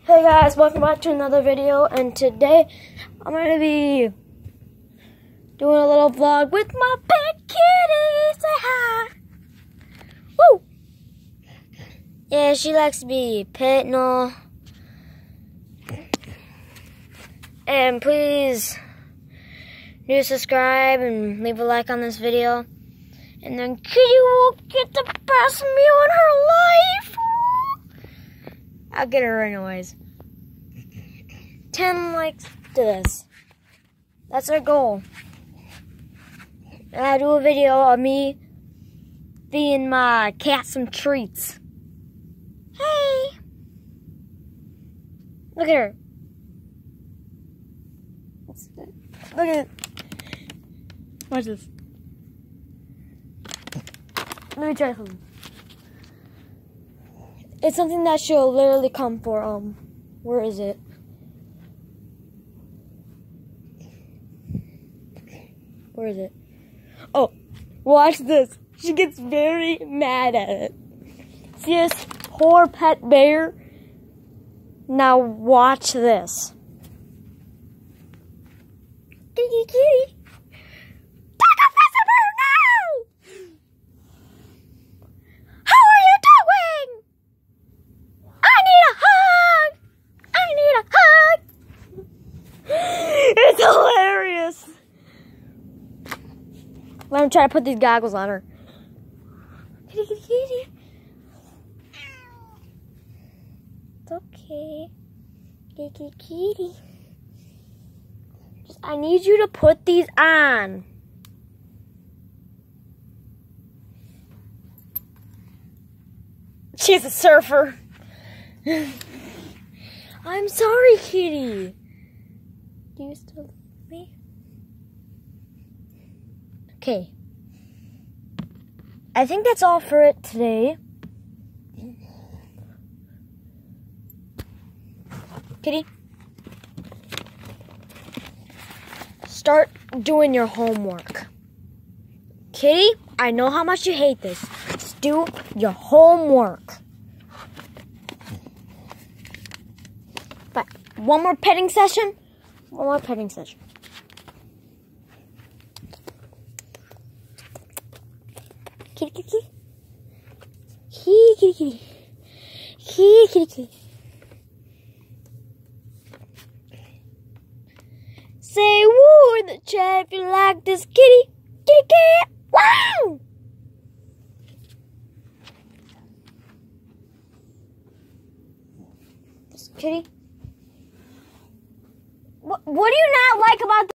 Hey guys, welcome back to another video, and today I'm going to be doing a little vlog with my pet kitty. Say hi. Woo! Yeah, she likes to be pet and all. And please do subscribe and leave a like on this video. And then Kitty will get the best meal in her life. I'll get her anyways. 10 likes to this. That's our goal. And I'll do a video of me feeding my cat some treats. Hey! Look at her. Look at it. Watch this. Let me try something. It's something that she'll literally come for. Where is it? Where is it? Oh, watch this. She gets very mad at it. See this poor pet bear? Now watch this. Kitty, kitty. Take a piece of her now! How are you doing? I need a hug! It's hilarious! Let me try to put these goggles on her. Kitty, kitty, kitty. It's okay. Kitty, kitty. I need you to put these on. She's a surfer. I'm sorry, kitty. Do you still love me? Okay. I think that's all for it today. Kitty, start doing your homework. Kitty, I know how much you hate this. Just do your homework. But one more petting session. One more petting session. Kitty, kitty, kitty. Kitty, kitty, kitty. Kitty, kitty, kitty. Say woo in the chat if you like this kitty. Kitty cat. Wow! This kitty. What do you not like about